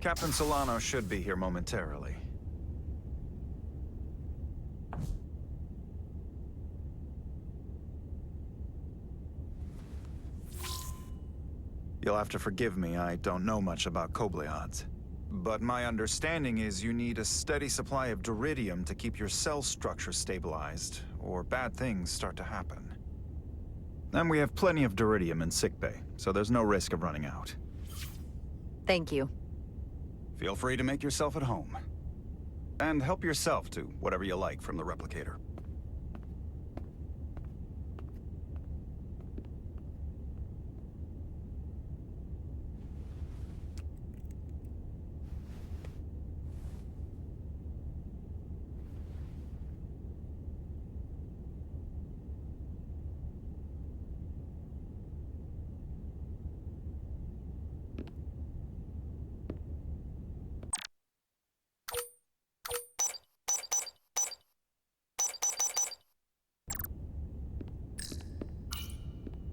Captain Solano should be here momentarily. You'll have to forgive me, I don't know much about Kobleods. But my understanding is you need a steady supply of duridium to keep your cell structure stabilized, or bad things start to happen. And we have plenty of duridium in sickbay, so there's no risk of running out. Thank you. Feel free to make yourself at home. And help yourself to whatever you like from the replicator.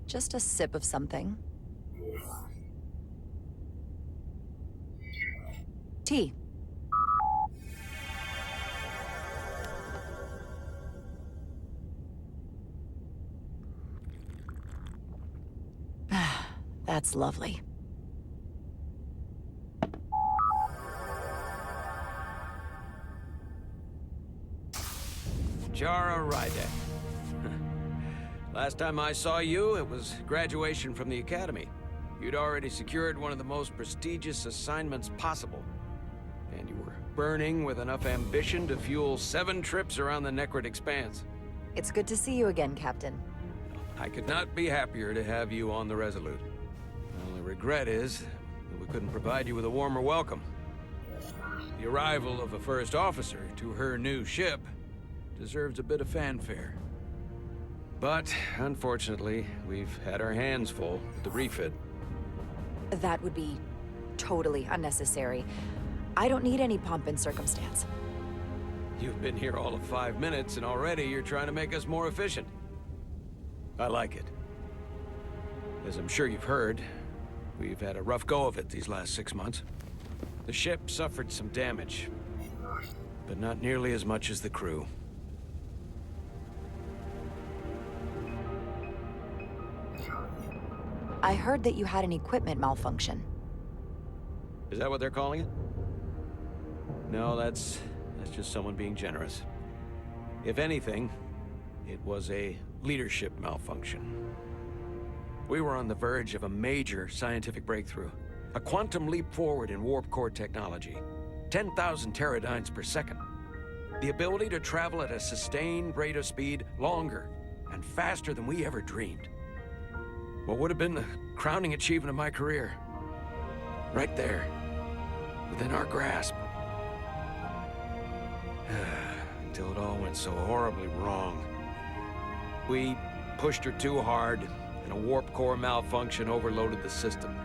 Just a sip of something. Tea. That's lovely. Jara Rydek. Last time I saw you, it was graduation from the Academy. You'd already secured one of the most prestigious assignments possible. And you were burning with enough ambition to fuel 7 trips around the Necrid Expanse. It's good to see you again, Captain. I could not be happier to have you on the Resolute. The only regret is that we couldn't provide you with a warmer welcome. The arrival of a first officer to her new ship deserves a bit of fanfare. But, unfortunately, we've had our hands full with the refit. That would be totally unnecessary. I don't need any pomp and circumstance. You've been here all of 5 minutes, and already you're trying to make us more efficient. I like it. As I'm sure you've heard, we've had a rough go of it these last 6 months. The ship suffered some damage, but not nearly as much as the crew. I heard that you had an equipment malfunction. Is that what they're calling it? No, that's just someone being generous. If anything, it was a leadership malfunction. We were on the verge of a major scientific breakthrough. A quantum leap forward in warp core technology. 10,000 teradynes per second. The ability to travel at a sustained rate of speed longer and faster than we ever dreamed. What would have been the crowning achievement of my career. Right there, within our grasp. Until it all went so horribly wrong. We pushed her too hard, and a warp core malfunction overloaded the system,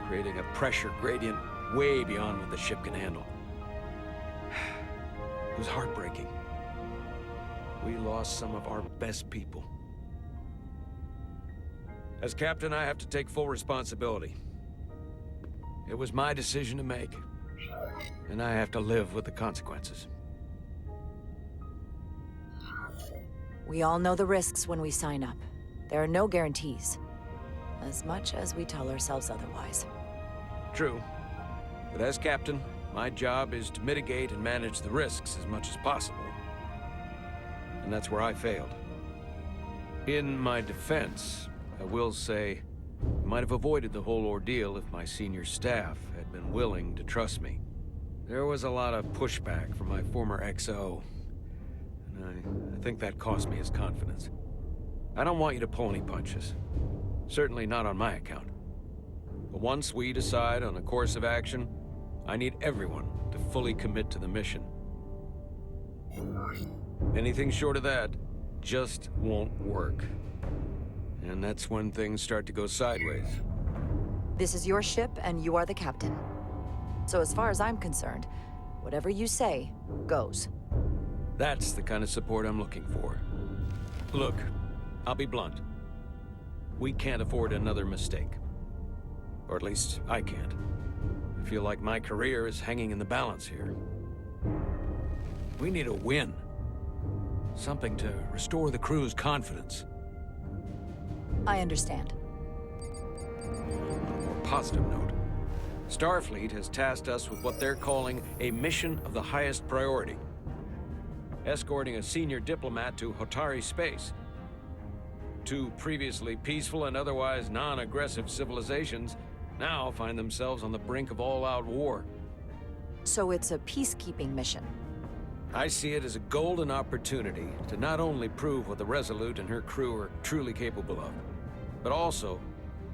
creating a pressure gradient way beyond what the ship can handle. It was heartbreaking. We lost some of our best people. As captain, I have to take full responsibility. It was my decision to make, and I have to live with the consequences. We all know the risks when we sign up. There are no guarantees, as much as we tell ourselves otherwise. True. But as captain, my job is to mitigate and manage the risks as much as possible. And that's where I failed. In my defense, I will say, I might have avoided the whole ordeal if my senior staff had been willing to trust me. There was a lot of pushback from my former XO, and I think that cost me his confidence. I don't want you to pull any punches. Certainly not on my account. But once we decide on a course of action, I need everyone to fully commit to the mission. Anything short of that just won't work. And that's when things start to go sideways. This is your ship, and you are the captain. So as far as I'm concerned, whatever you say, goes. That's the kind of support I'm looking for. Look, I'll be blunt. We can't afford another mistake. Or at least, I can't. feel like my career is hanging in the balance here. We need a win. Something to restore the crew's confidence. I understand. On a more positive note, Starfleet has tasked us with what they're calling a mission of the highest priority. Escorting a senior diplomat to Hotari space. Two previously peaceful and otherwise non-aggressive civilizations now find themselves on the brink of all-out war. So it's a peacekeeping mission. I see it as a golden opportunity to not only prove what the Resolute and her crew are truly capable of, but also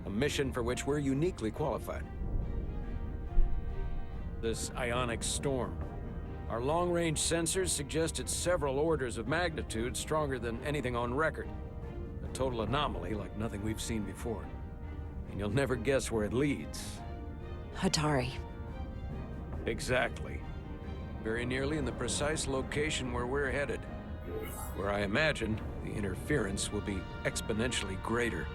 a mission for which we're uniquely qualified. This ionic storm. Our long-range sensors suggest it's several orders of magnitude stronger than anything on record. A total anomaly like nothing we've seen before. And you'll never guess where it leads. Hatari. Exactly. Very nearly in the precise location where we're headed. Where I imagine the interference will be exponentially greater.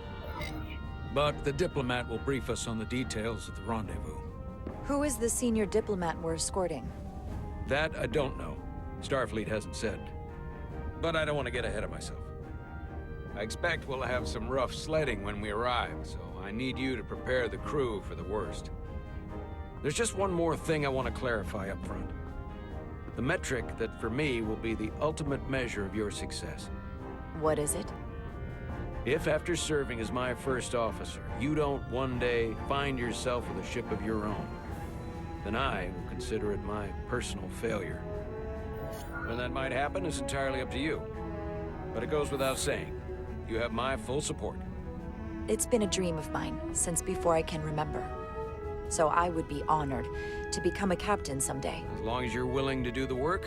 But the diplomat will brief us on the details of the rendezvous. Who is the senior diplomat we're escorting? That I don't know. Starfleet hasn't said. But I don't want to get ahead of myself. I expect we'll have some rough sledding when we arrive, so I need you to prepare the crew for the worst. There's just one more thing I want to clarify up front. The metric that for me will be the ultimate measure of your success. What is it? If after serving as my first officer, you don't one day find yourself with a ship of your own, then I will consider it my personal failure. When that might happen is entirely up to you. But it goes without saying, you have my full support. It's been a dream of mine since before I can remember. So I would be honored to become a captain someday. As long as you're willing to do the work,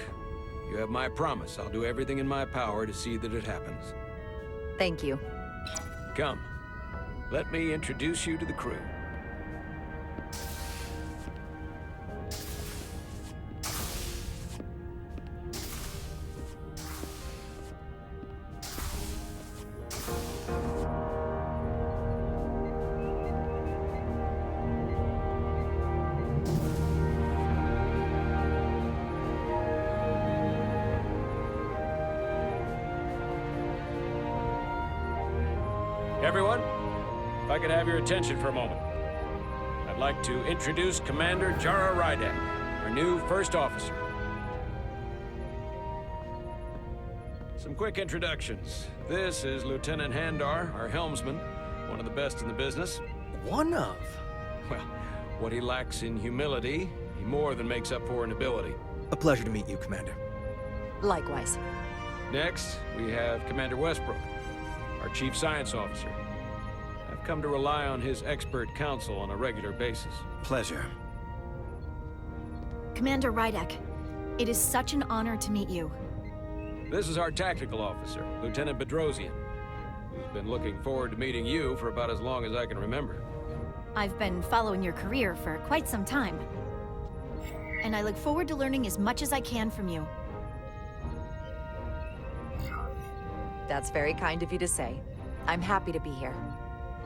you have my promise. I'll do everything in my power to see that it happens. Thank you. Come, let me introduce you to the crew. Everyone, if I could have your attention for a moment. I'd like to introduce Commander Jara Rydek, our new first officer. Some quick introductions. This is Lieutenant Handar, our helmsman, one of the best in the business. One of? Well, what he lacks in humility, he more than makes up for in ability. A pleasure to meet you, Commander. Likewise. Next, we have Commander Westbrook, our Chief Science Officer. I've come to rely on his expert counsel on a regular basis. Pleasure. Commander Rydek, it is such an honor to meet you. This is our Tactical Officer, Lieutenant Bedrosian, who's been looking forward to meeting you for about as long as I can remember. I've been following your career for quite some time. And I look forward to learning as much as I can from you. That's very kind of you to say. I'm happy to be here.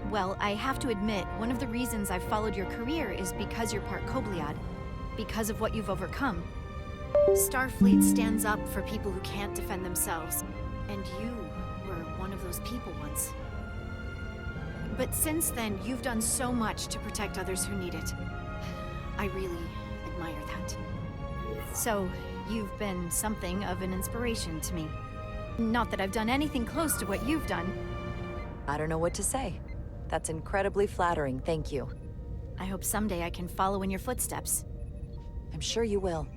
Well, I have to admit, one of the reasons I've followed your career is because you're part Kobliad, because of what you've overcome. Starfleet stands up for people who can't defend themselves, and you were one of those people once. But since then, you've done so much to protect others who need it. I really admire that. So, you've been something of an inspiration to me. Not that I've done anything close to what you've done. I don't know what to say. That's incredibly flattering, thank you. I hope someday I can follow in your footsteps. I'm sure you will.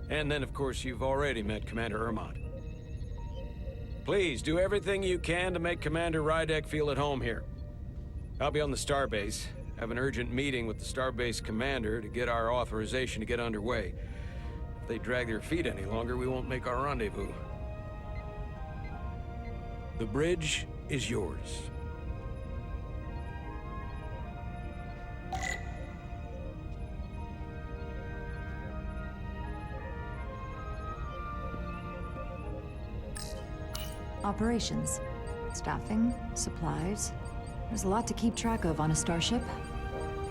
And then, of course, you've already met Commander Ermont. Please, do everything you can to make Commander Rydek feel at home here. I'll be on the starbase. Have an urgent meeting with the starbase commander to get our authorization to get underway. If they drag their feet any longer, we won't make our rendezvous. The bridge is yours. Operations. Staffing, supplies. There's a lot to keep track of on a starship.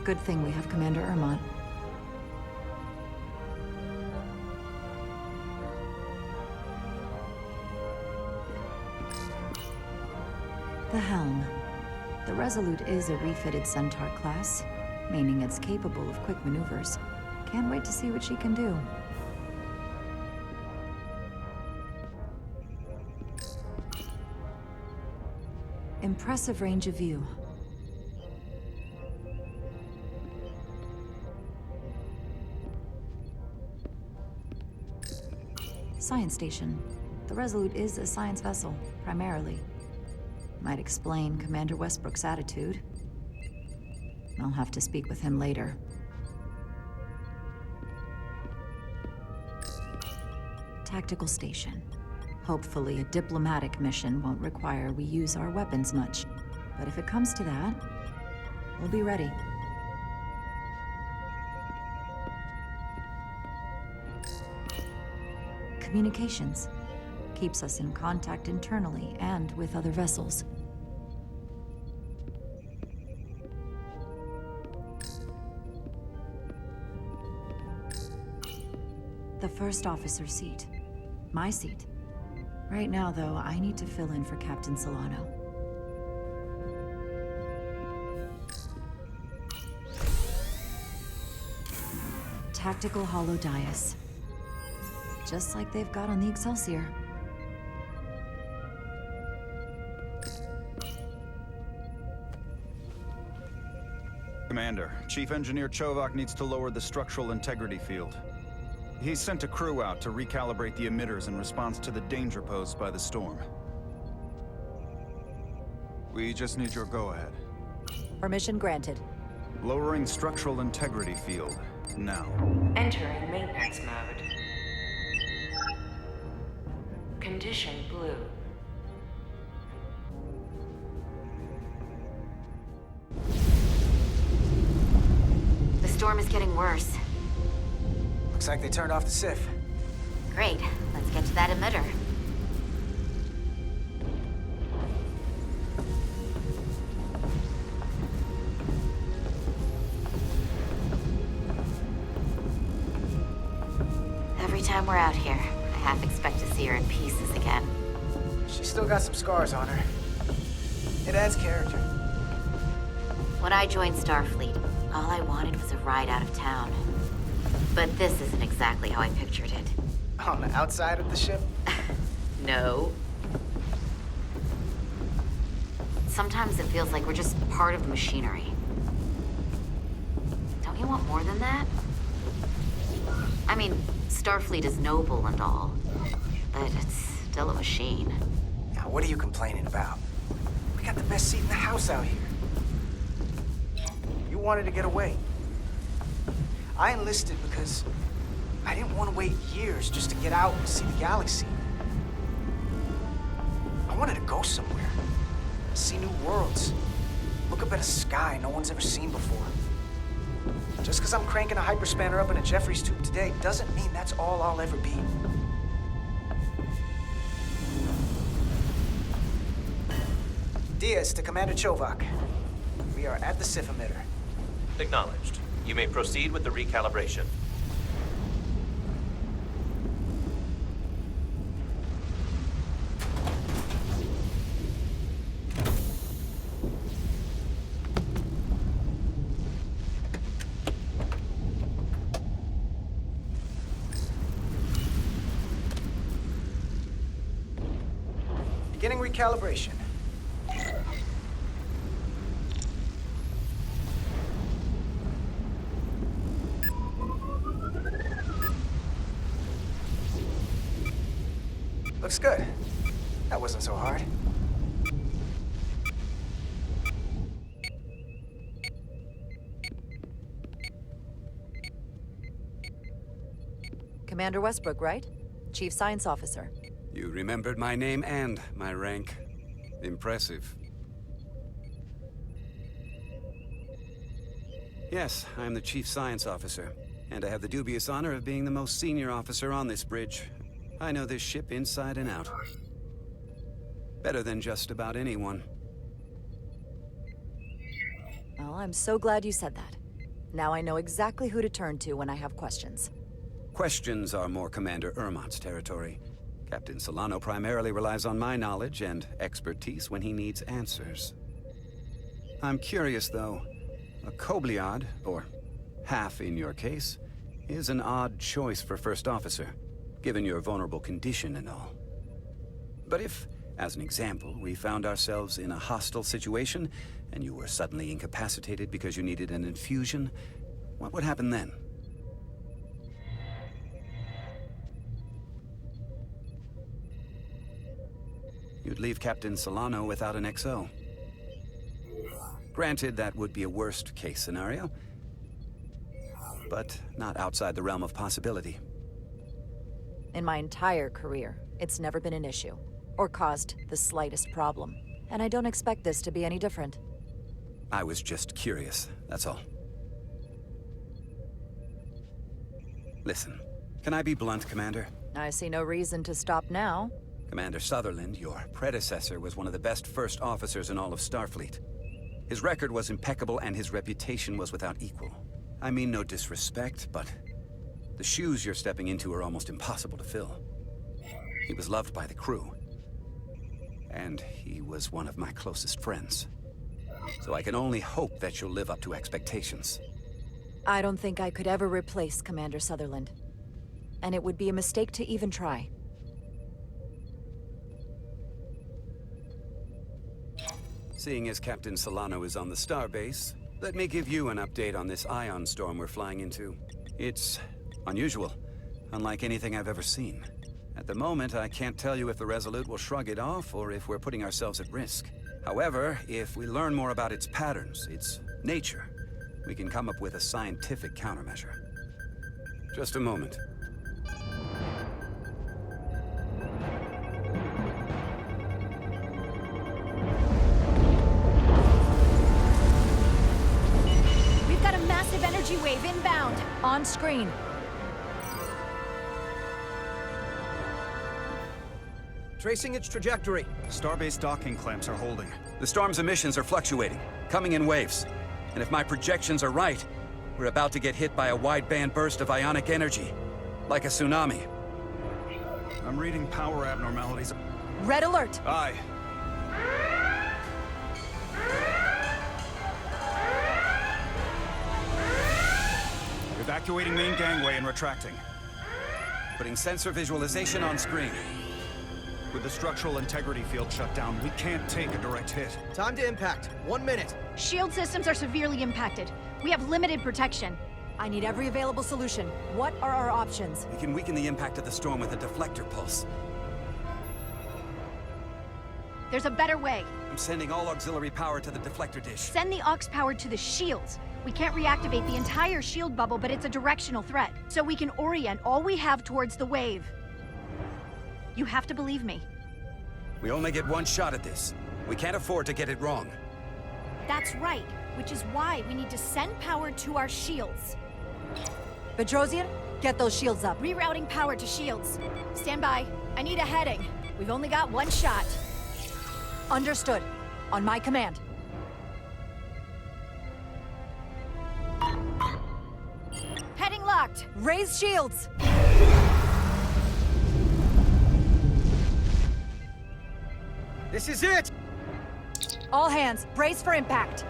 Good thing we have Commander Ermont. The helm. The Resolute is a refitted Centaur class, meaning it's capable of quick maneuvers. Can't wait to see what she can do. Impressive range of view. Science station. The Resolute is a science vessel, primarily. Might explain Commander Westbrook's attitude. I'll have to speak with him later. Tactical station. Hopefully a diplomatic mission won't require we use our weapons much. But if it comes to that, we'll be ready. Communications. Keeps us in contact internally and with other vessels. The first officer seat. My seat. Right now, though, I need to fill in for Captain Solano. Tactical holodais. Just like they've got on the Excelsior. Commander, Chief Engineer Chovak needs to lower the structural integrity field. He's sent a crew out to recalibrate the emitters in response to the danger posed by the storm. We just need your go-ahead. Permission granted. Lowering structural integrity field, now. Entering maintenance mode. Condition blue. The storm is getting worse. Looks like they turned off the SIF. Great. Let's get to that emitter. Every time we're out here, I half expect to see her in pieces again. She's still got some scars on her. It adds character. When I joined Starfleet, all I wanted was a ride out of town. But this isn't exactly how I pictured it. On the outside of the ship? No. Sometimes it feels like we're just part of the machinery. Don't you want more than that? I mean, Starfleet is noble and all, but it's still a machine. Now, what are you complaining about? We got the best seat in the house out here. You wanted to get away. I enlisted because I didn't want to wait years just to get out and see the galaxy. I wanted to go somewhere, see new worlds, look up at a sky no one's ever seen before. Just because I'm cranking a hyperspanner up in a Jeffries tube today doesn't mean that's all I'll ever be. Diaz to Commander Chovak. We are at the SIF emitter. Acknowledged. You may proceed with the recalibration. Beginning recalibration. Looks good. That wasn't so hard. Commander Westbrook, right? Chief Science Officer. You remembered my name and my rank. Impressive. Yes, I'm the Chief Science Officer, and I have the dubious honor of being the most senior officer on this bridge. I know this ship inside and out. Better than just about anyone. Well, I'm so glad you said that. Now I know exactly who to turn to when I have questions. Questions are more Commander Ermont's territory. Captain Solano primarily relies on my knowledge and expertise when he needs answers. I'm curious, though. A Kobliad, or half in your case, is an odd choice for First Officer, given your vulnerable condition and all. But if, as an example, we found ourselves in a hostile situation, and you were suddenly incapacitated because you needed an infusion, what would happen then? You'd leave Captain Solano without an XO. Granted, that would be a worst-case scenario, but not outside the realm of possibility. In my entire career, it's never been an issue, or caused the slightest problem. And I don't expect this to be any different. I was just curious, that's all. Listen, can I be blunt, Commander? I see no reason to stop now. Commander Sutherland, your predecessor, was one of the best first officers in all of Starfleet. His record was impeccable and his reputation was without equal. I mean no disrespect, but the shoes you're stepping into are almost impossible to fill. He was loved by the crew, and he was one of my closest friends. So I can only hope that you'll live up to expectations. I don't think I could ever replace Commander Sutherland. And it would be a mistake to even try. Seeing as Captain Solano is on the starbase, let me give you an update on this ion storm we're flying into. It's unusual, unlike anything I've ever seen. At the moment, I can't tell you if the Resolute will shrug it off or if we're putting ourselves at risk. However, if we learn more about its patterns, its nature, we can come up with a scientific countermeasure. Just a moment. We've got a massive energy wave inbound. On screen. Tracing its trajectory. Starbase docking clamps are holding. The storm's emissions are fluctuating, coming in waves. And if my projections are right, we're about to get hit by a wide-band burst of ionic energy, like a tsunami. I'm reading power abnormalities. Red alert! Aye. Evacuating main gangway and retracting. Putting sensor visualization on screen. With the structural integrity field shut down, we can't take a direct hit. Time to impact. 1 minute. Shield systems are severely impacted. We have limited protection. I need every available solution. What are our options? We can weaken the impact of the storm with a deflector pulse. There's a better way. I'm sending all auxiliary power to the deflector dish. Send the aux power to the shields. We can't reactivate the entire shield bubble, but it's a directional threat. So we can orient all we have towards the wave. You have to believe me. We only get one shot at this. We can't afford to get it wrong. That's right, which is why we need to send power to our shields. Bedrosian, get those shields up. Rerouting power to shields. Stand by. I need a heading. We've only got one shot. Understood. On my command. Heading locked. Raise shields! This is it! All hands, brace for impact.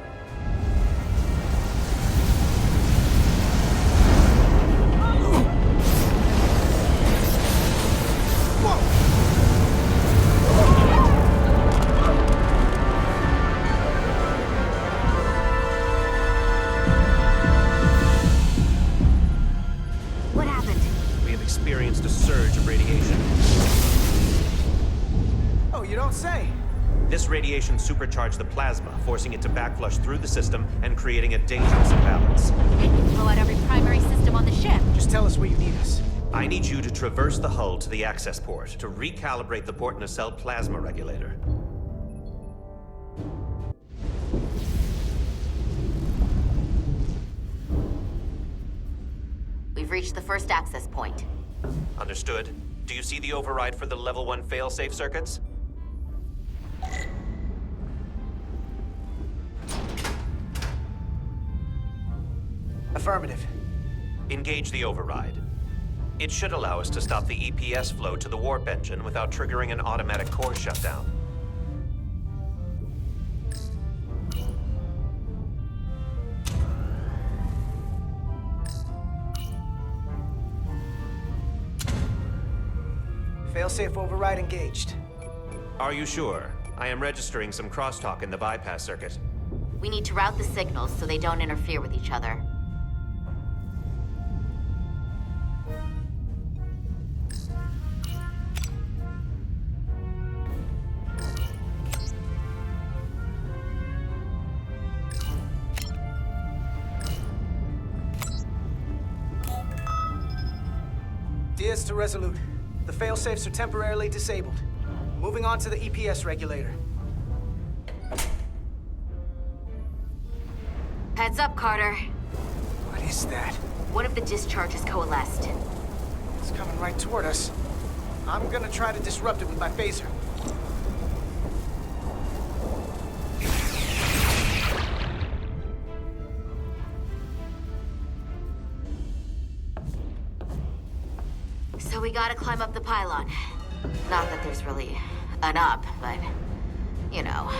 What happened? We have experienced a surge of radiation. Oh, you don't say. This radiation supercharged the plasma, forcing it to backflush through the system and creating a dangerous imbalance. It can blow out every primary system on the ship. Just tell us where you need us. I need you to traverse the hull to the access port to recalibrate the port nacelle plasma regulator. We've reached the first access point. Understood. Do you see the override for the level 1 failsafe circuits? Affirmative. Engage the override. It should allow us to stop the EPS flow to the warp engine without triggering an automatic core shutdown. Failsafe override engaged. Are you sure? I am registering some crosstalk in the bypass circuit. We need to route the signals so they don't interfere with each other. Diaz to Resolute. The failsafes are temporarily disabled. Moving on to the EPS regulator. Heads up, Carter. What is that? One of the discharges coalesced. It's coming right toward us. I'm gonna try to disrupt it with my phaser. So we gotta climb up the pylon. Not that there's really an up, but, you know.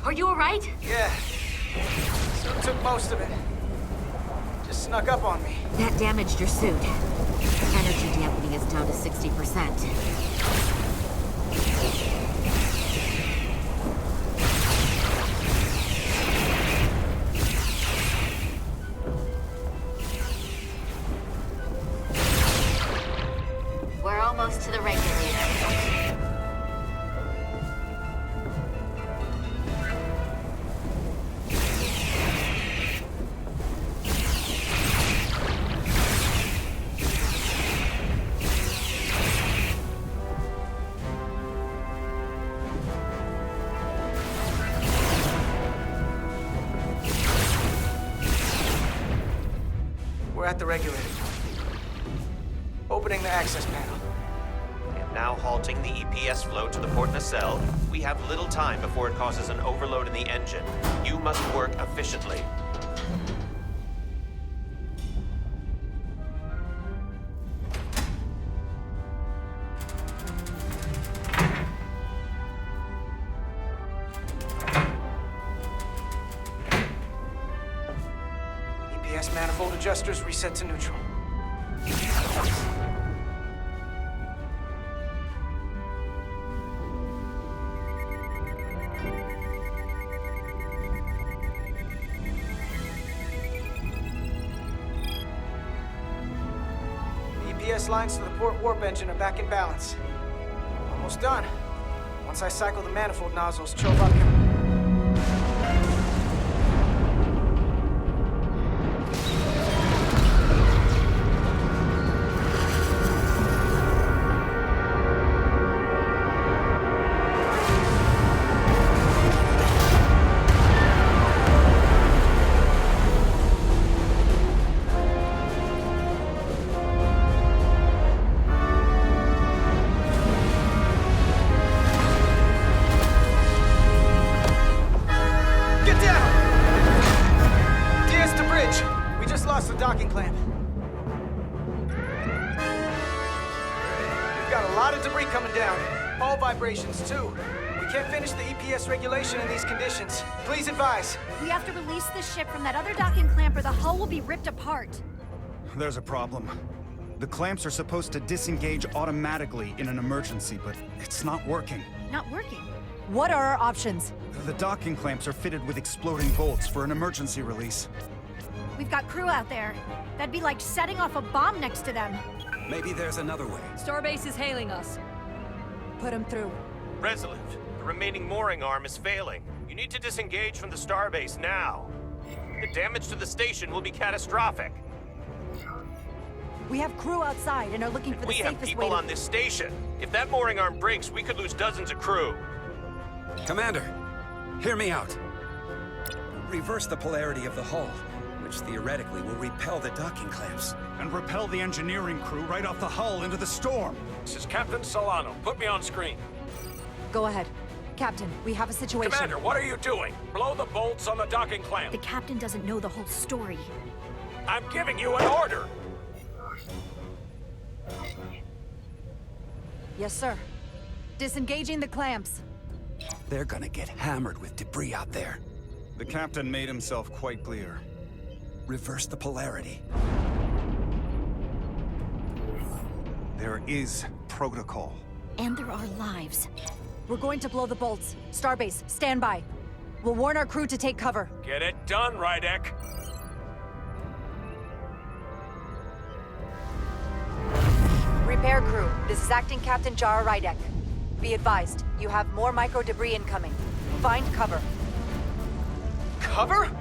Are you alright? Yeah. So it took most of it. Just snuck up on me. That damaged your suit. Energy dampening is down to 60%. We're almost to the regulator. We're at the regulator. Opening the access panel. And now halting the EPS flow to the port nacelle. We have little time before it causes an overload in the engine. You must work efficiently. EPS manifold adjusters reset to neutral. The EPS lines to the port warp engine are back in balance. Almost done. Once I cycle the manifold nozzles, Chobot can... lost the docking clamp. We've got a lot of debris coming down. All vibrations, too. We can't finish the EPS regulation in these conditions. Please advise. We have to release the ship from that other docking clamp or the hull will be ripped apart. There's a problem. The clamps are supposed to disengage automatically in an emergency, but it's not working. Not working? What are our options? The docking clamps are fitted with exploding bolts for an emergency release. We've got crew out there. That'd be like setting off a bomb next to them. Maybe there's another way. Starbase is hailing us. Put them through. Resolute, the remaining mooring arm is failing. You need to disengage from the starbase now. Damage to the station will be catastrophic. We have crew outside and are looking for the We have safest way people to... on this station. If that mooring arm breaks, we could lose dozens of crew. Commander, hear me out. Reverse the polarity of the hull, which theoretically will repel the docking clamps. And repel the engineering crew right off the hull into the storm. This is Captain Solano. Put me on screen. Go ahead. Captain, we have a situation. Commander, what are you doing? Blow the bolts on the docking clamp. The captain doesn't know the whole story. I'm giving you an order. Yes, sir. Disengaging the clamps. They're gonna get hammered with debris out there. The captain made himself quite clear. Reverse the polarity. There is protocol. And there are lives. We're going to blow the bolts. Starbase, stand by. We'll warn our crew to take cover. Get it done, Rydek. Repair crew, this is Acting Captain Jara Rydek. Be advised, you have more micro debris incoming. Find cover. Cover?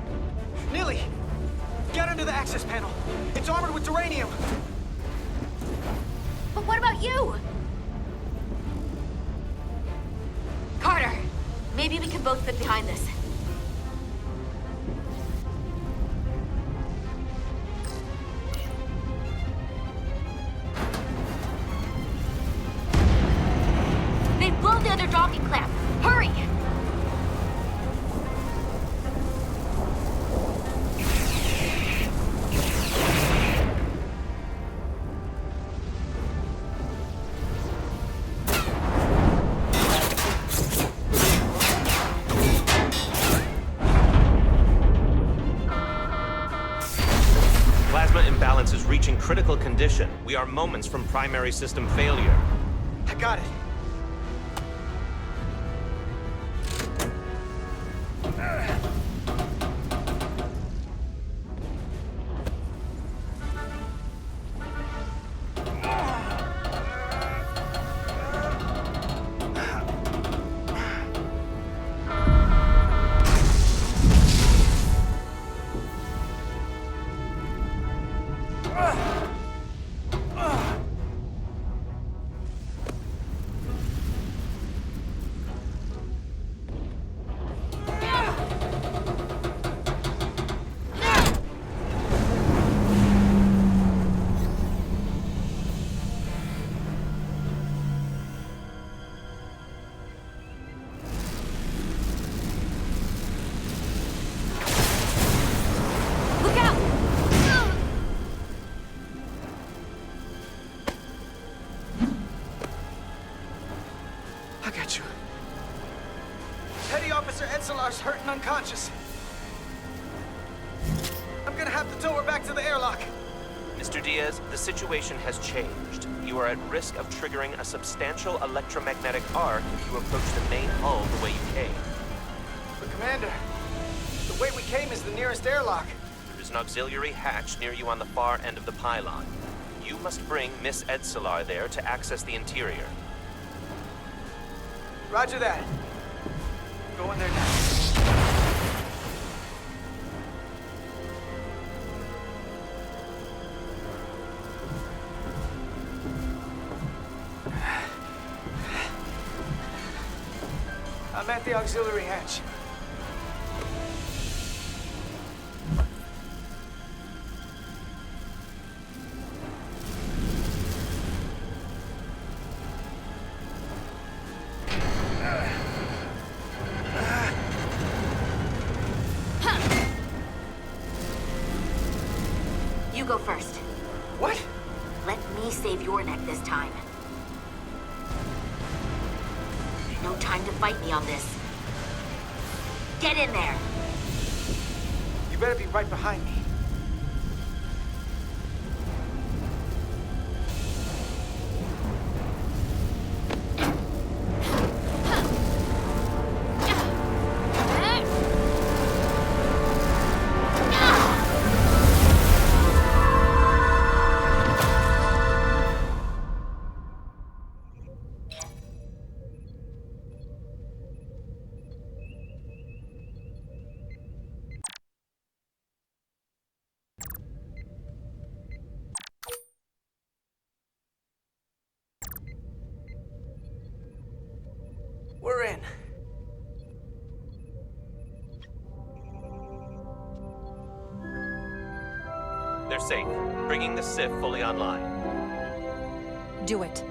Nilly, get under the access panel. It's armored with duranium. But what about you? Carter, maybe we can both fit behind this. They've blown the other docking clamp. Hurry! Plasma imbalance is reaching critical condition. We are moments from primary system failure. I got it. Look out! I got you. Petty Officer Edselar's hurt and unconscious. I'm gonna have to tow her back to the airlock. Mr. Diaz, the situation has changed. You are at risk of triggering a substantial electromagnetic arc if you approach the main hull the way you came. But Commander, the way we came is the nearest airlock. There is an auxiliary hatch near you on the far end of the pylon. You must bring Miss Edselar there to access the interior. Roger that. Go in there now. I'm at the auxiliary hatch. You go first. What? Let me save your neck this time. No time to fight me on this. Get in there! You better be right behind me. They're safe. Bringing the SIF fully online. Do it.